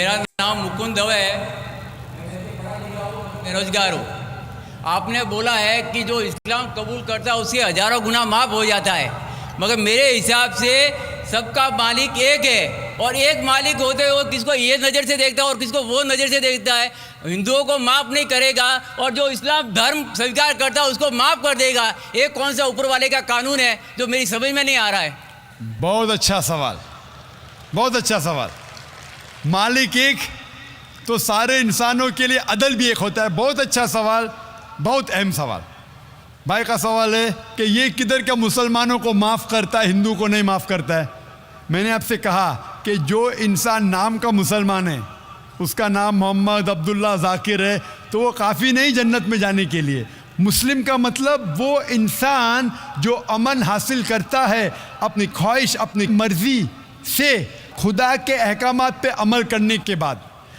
मेरा नाम मुकुंद दवे है, बेरोजगार हूँ। आपने बोला है कि जो इस्लाम कबूल करता है उसके हजारों गुना माफ़ हो जाता है, मगर मेरे हिसाब से सबका मालिक एक है और एक मालिक होते हुए किसको ये नज़र से देखता है और किसको वो नज़र से देखता है। हिंदुओं को माफ़ नहीं करेगा और जो इस्लाम धर्म स्वीकार करता है उसको माफ़ कर देगा। ये कौन सा ऊपर वाले का कानून है जो मेरी समझ में नहीं आ रहा है? बहुत अच्छा सवाल, बहुत अच्छा सवाल। मालिक एक तो सारे इंसानों के लिए अदल भी एक होता है। बहुत अच्छा सवाल, बहुत अहम सवाल। भाई का सवाल है कि ये किधर का मुसलमानों को माफ़ करता है, हिंदू को नहीं माफ़ करता है। मैंने आपसे कहा कि जो इंसान नाम का मुसलमान है, उसका नाम मोहम्मद अब्दुल्ला ज़ाकिर है, तो वो काफ़ी नहीं जन्नत में जाने के लिए। मुस्लिम का मतलब वो इंसान जो अमन हासिल करता है अपनी ख्वाहिश, अपनी मर्ज़ी से खुदा के अहकामात पे अमल करने के बाद।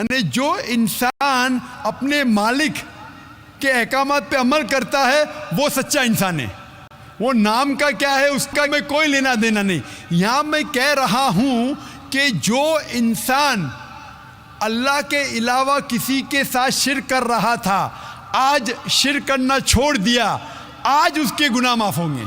यानी जो इंसान अपने मालिक के अहकामात पे अमल करता है वो सच्चा इंसान है। वो नाम का क्या है उसका मैं कोई लेना देना नहीं। यहाँ मैं कह रहा हूँ कि जो इंसान अल्लाह के अलावा किसी के साथ शिर्क कर रहा था, आज शिर्क करना छोड़ दिया, आज उसके गुनाह माफ होंगे।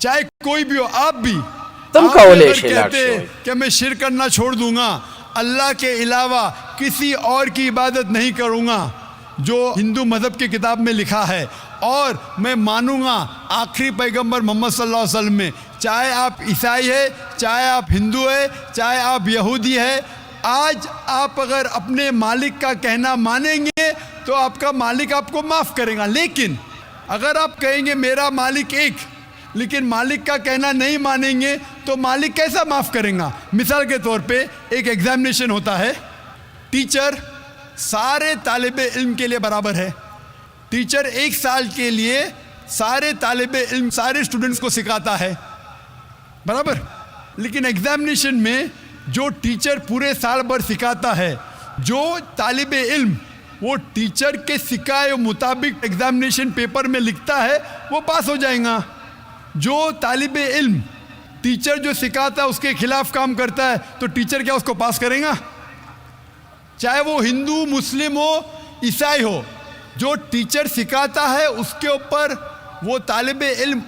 चाहे कोई भी हो, आप भी तुम आप कौले अगर से कहते लाड हैं कि मैं शिर्क करना छोड़ दूंगा, अल्लाह के अलावा किसी और की इबादत नहीं करूंगा जो हिंदू मज़हब की किताब में लिखा है, और मैं मानूंगा आखिरी पैगंबर मोहम्मद सल्लल्लाहु अलैहि वसल्लम में, चाहे आप ईसाई है, चाहे आप हिंदू है, चाहे आप यहूदी है, आज आप अगर अपने मालिक का कहना मानेंगे तो आपका मालिक आपको माफ़ करेगा। लेकिन अगर आप कहेंगे मेरा मालिक एक, लेकिन मालिक का कहना नहीं मानेंगे तो मालिक कैसा माफ़ करेगा? मिसाल के तौर पे एक एग्जामिनेशन होता है, टीचर सारे तालिब इल्म के लिए बराबर है। टीचर एक साल के लिए सारे तालिब इल्म, सारे स्टूडेंट्स को सिखाता है, बराबर। लेकिन एग्जामिनेशन में जो टीचर पूरे साल भर सिखाता है, जो तालिब इल्म वो टीचर के सिखाए मुताबिक एग्जामिनेशन पेपर में लिखता है वो पास हो जाएगा। जो तालिब इल्म टीचर जो सिखाता है उसके खिलाफ काम करता है तो टीचर क्या उसको पास करेगा? चाहे वो हिंदू, मुस्लिम हो, ईसाई हो, जो टीचर सिखाता है उसके ऊपर वो तालिब इल्म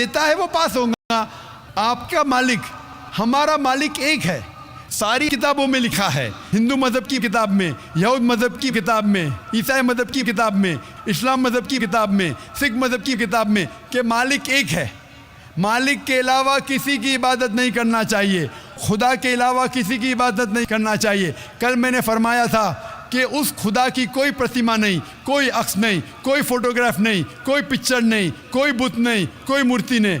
देता है वो पास होगा। आपका मालिक, हमारा मालिक एक है, सारी किताबों में लिखा है, हिंदू मज़हब की किताब में, यहूद मज़हब की किताब में, ईसाई मज़हब की किताब में, इस्लाम मज़हब की किताब में, सिख मज़हब की किताब में कि मालिक एक है। मालिक के अलावा किसी की इबादत नहीं करना चाहिए, खुदा के अलावा किसी की इबादत नहीं करना चाहिए। कल मैंने फरमाया था कि उस खुदा की कोई प्रतिमा नहीं, कोई अक्स नहीं, कोई फोटोग्राफ नहीं, कोई पिक्चर नहीं, कोई बुत नहीं, कोई मूर्ति नहीं।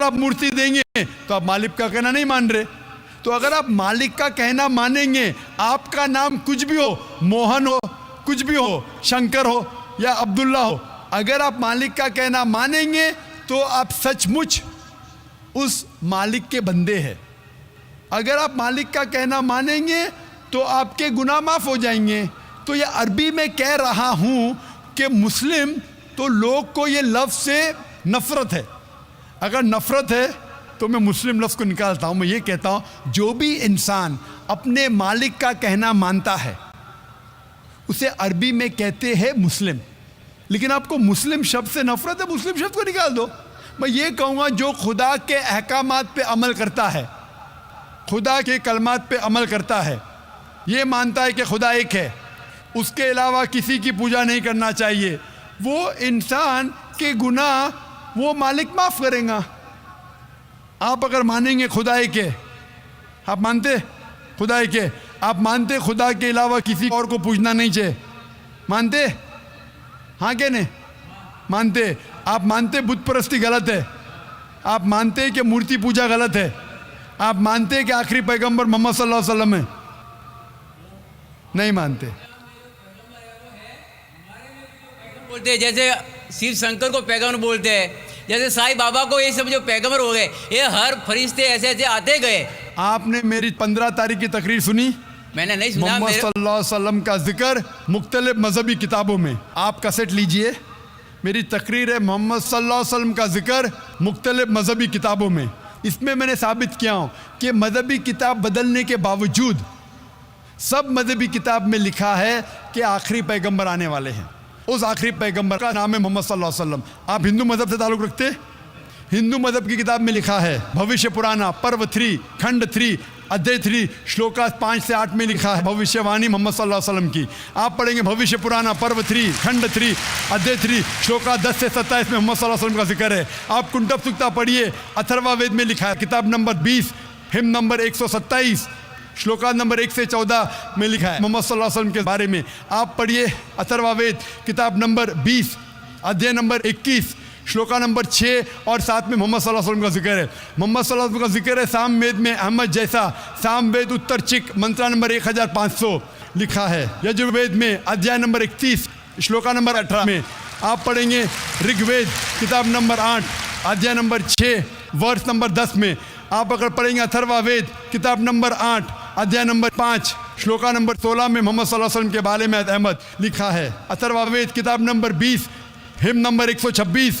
आप मूर्ति देंगे तो आप मालिक का कहना नहीं मान रहे। तो अगर आप मालिक का कहना मानेंगे, आपका नाम कुछ भी हो, मोहन हो, कुछ भी हो, शंकर हो या अब्दुल्ला हो, अगर आप मालिक का कहना मानेंगे तो आप सचमुच उस मालिक के बंदे हैं। अगर आप मालिक का कहना मानेंगे तो आपके गुनाह माफ हो जाएंगे। तो ये अरबी में कह रहा हूँ कि मुस्लिम तो लोग को ये लफ्ज़ से नफ़रत है। अगर नफ़रत है तो मैं मुस्लिम लफ्ज़ को निकालता हूँ, मैं ये कहता हूँ जो भी इंसान अपने मालिक का कहना मानता है उसे अरबी में कहते हैं मुस्लिम। लेकिन आपको मुस्लिम शब्द से नफ़रत है, मुस्लिम शब्द को निकाल दो। मैं ये कहूँगा जो खुदा के अहकामात पे अमल करता है, खुदा के कलमात पे अमल करता है, ये मानता है कि खुदा एक है, उसके अलावा किसी की पूजा नहीं करना चाहिए, वो इंसान के गुनाह वो मालिक माफ़ करेगा। आप अगर मानेंगे खुदा एक है, आप मानते खुदा एक है, आप मानते खुदा के अलावा किसी और को पूजना नहीं चाहिए, मानते? हाँ क्या नहीं मानते? आप मानते बुत परस्ती गलत है, आप मानते कि मूर्ति पूजा गलत है, आप मानते कि आखिरी पैगंबर मोहम्मद सल्लल्लाहु अलैहि वसल्लम है? नहीं मानते। बोलते हैं जैसे शिव शंकर को पैगंबर बोलते हैं, जैसे साईं बाबा को ये सब जो पैगंबर हो गए, ये हर फरिश्ते ऐसे ऐसे आते गए। आपने मेरी 15 तारीख की तकरीर सुनी? मैंने नहीं सुना। मोहम्मद सल्लल्लाहु अलैहि वसल्लम का जिक्र मुख्तलिफ मजहबी किताबों में, आप कैसेट लीजिए, मेरी तकरीर है मोहम्मद सल्लल्लाहु अलैहि वसल्लम का जिक्र मुख्तलिफ मजहबी किताबों में। इसमें मैंने साबित किया हूँ कि मजहबी किताब बदलने के बावजूद सब मजहबी किताब में लिखा है कि आखिरी पैगंबर आने वाले हैं। उस आखिरी पैगंबर का नाम है मोहम्मद सल्लल्लाहु अलैहि वसल्लम। आप हिंदू मजहब से ताल्लुक़ रखते? हिंदू मजहब की किताब में लिखा है, भविष्य पुराना पर्व 3 खंड 3 अध्याय 3 श्लोका 5 से 8 में लिखा है भविष्यवाणी मोहम्मद सल्लल्लाहु अलैहि वसल्लम की। आप पढ़ेंगे भविष्य पुराना पर्व 3 खंड 3 अध्याय 3 श्लोका 10 से 27 में मोहम्मद सल्लल्लाहु अलैहि वसल्लम का जिक्र है। आप कुंटब सुक्ता पढ़िए, अथर्वा वेद में लिखा है, किताब number 20 him number 127 shloka number 1 से 14 में लिखा है मोहम्मद सल्लल्लाहु अलैहि वसल्लम के बारे में। आप पढ़िए अथर्वा वेद किताब नंबर 20 अध्याय नंबर 21 श्लोका नंबर 6 और 7 में मोहम्मद सल्लल्लाहु अलैहि वसल्लम का जिक्र है। मोहम्मद सल्लल्लाहु अलैहि वसल्लम का जिक्र है साम वेद में अहमद जैसा, साम वेद उत्तर चिक मंत्रा नंबर 1500 लिखा है। यजुर्वेद में अध्याय नंबर 31 श्लोका नंबर 18 में। आप पढ़ेंगे ऋग्वेद किताब नंबर 8 अध्याय नंबर 6 वर्ष नंबर 10 में। आप अगर पढ़ेंगे अथर्वा वेद किताब नंबर 8 अध्याय नंबर 5 श्लोका नंबर 16 में मोहम्मद सल्लल्लाहु अलैहि वसल्लम के बारे में अहमद लिखा है। अथर्वा वेद किताब नंबर 20 हिम नंबर 126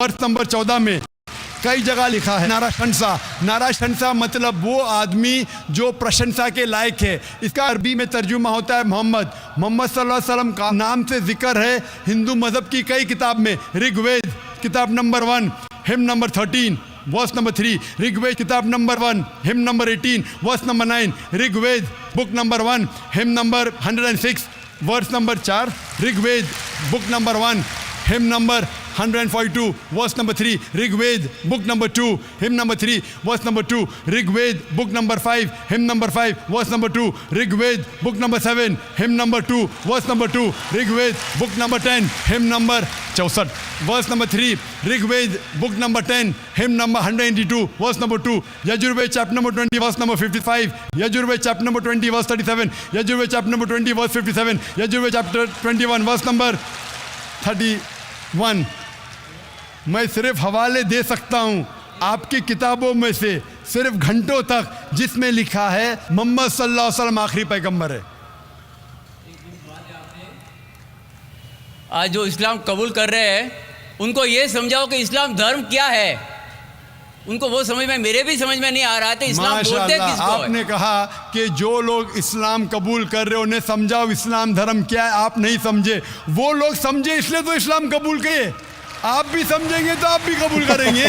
वर्ष नंबर 14 में कई जगह लिखा है नारा शंसा। नारा शंसा मतलब वो आदमी जो प्रशंसा के लायक है। इसका अरबी में तर्जुमा होता है मोहम्मद। मोहम्मद सल्लल्लाहु अलैहि वसल्लम का नाम से जिक्र है हिंदू मजहब की कई किताब में। ऋग्वेद किताब number 1 hymn number 13 verse number 3, Rigveda किताब number 1 hymn number 18 verse number 9, Rigveda book number 1 hymn number 106 verse number 4, Rigveda book number 1 hymn number 142 verse number 3, Rigveda book number 2 hymn number 3 verse number 2, Rigveda book number 5 hymn number 5 verse number 2, Rigveda book number 7 hymn number 2 verse number 2, Rigveda book number 10 hymn number 64 verse number 3, Rigveda book number 10 hymn number 182 verse number 2, Yajurveda chapter number 20 verse number 55, Yajurveda chapter number 20 verse 37, Yajurveda chapter number 20 verse 57, Yajurveda chapter 21 verse number 31। मैं सिर्फ हवाले दे सकता हूँ आपकी किताबों में से सिर्फ घंटों तक, जिसमें लिखा है मोहम्मद सल्लल्लाहु अलैहि वसल्लम आखिरी पैगंबर है। आज जो इस्लाम कबूल कर रहे हैं उनको ये समझाओ कि इस्लाम धर्म क्या है। उनको वो समझ में, मेरे भी समझ में नहीं आ रहा था इस्लाम बोलते माशाअल्लाह, किसको है। आपने कहा कि जो लोग इस्लाम कबूल कर रहे हो उन्हें समझाओ इस्लाम धर्म क्या है। आप नहीं समझे, वो लोग समझे इसलिए तो इस्लाम कबूल किए। आप भी समझेंगे तो आप भी कबूल करेंगे।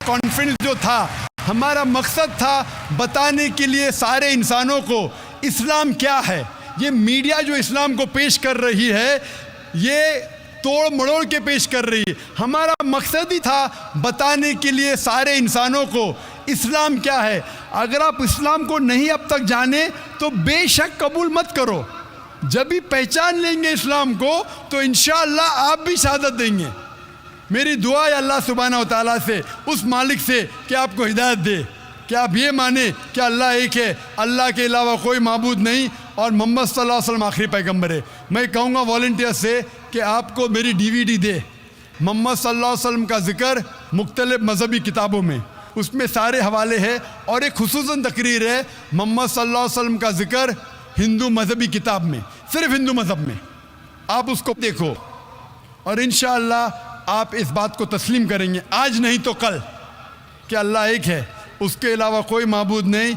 कॉन्फ्रेंस जो था, हमारा मकसद था बताने के लिए सारे इंसानों को इस्लाम क्या है। ये मीडिया जो इस्लाम को पेश कर रही है ये तोड़ मड़ोड़ के पेश कर रही है। हमारा मकसद ही था बताने के लिए सारे इंसानों को इस्लाम क्या है। अगर आप इस्लाम को नहीं अब तक जाने तो बेशक कबूल मत करो। जब भी पहचान लेंगे इस्लाम को तो इंशाअल्लाह आप भी शहादत देंगे। मेरी दुआ है अल्लाह सुब्हानहू व तआला से, उस मालिक से कि आपको हिदायत दे कि आप ये माने कि अल्लाह एक है, अल्लाह के अलावा कोई माबूद नहीं और मोहम्मद सल्लल्लाहु अलैहि वसल्लम आखिरी पैगम्बर है। मैं कहूँगा वॉलंटियर से कि आपको मेरी DVD दे, मोहम्मद सल्लल्लाहु अलैहि वसल्लम का ज़िक्र मुख्तलिफ मजहबी किताबों में, उसमें सारे हवाले हैं। और एक खुसूसन तकरीर है मोहम्मद सल्लल्लाहु अलैहि वसल्लम का ज़िक्र हिंदू मजहबी किताब में, सिर्फ हिंदू मज़हब में। आप उसको देखो और इंशाअल्लाह आप इस बात को तस्लीम करेंगे आज नहीं तो कल कि अल्लाह एक है, उसके अलावा कोई माबूद नहीं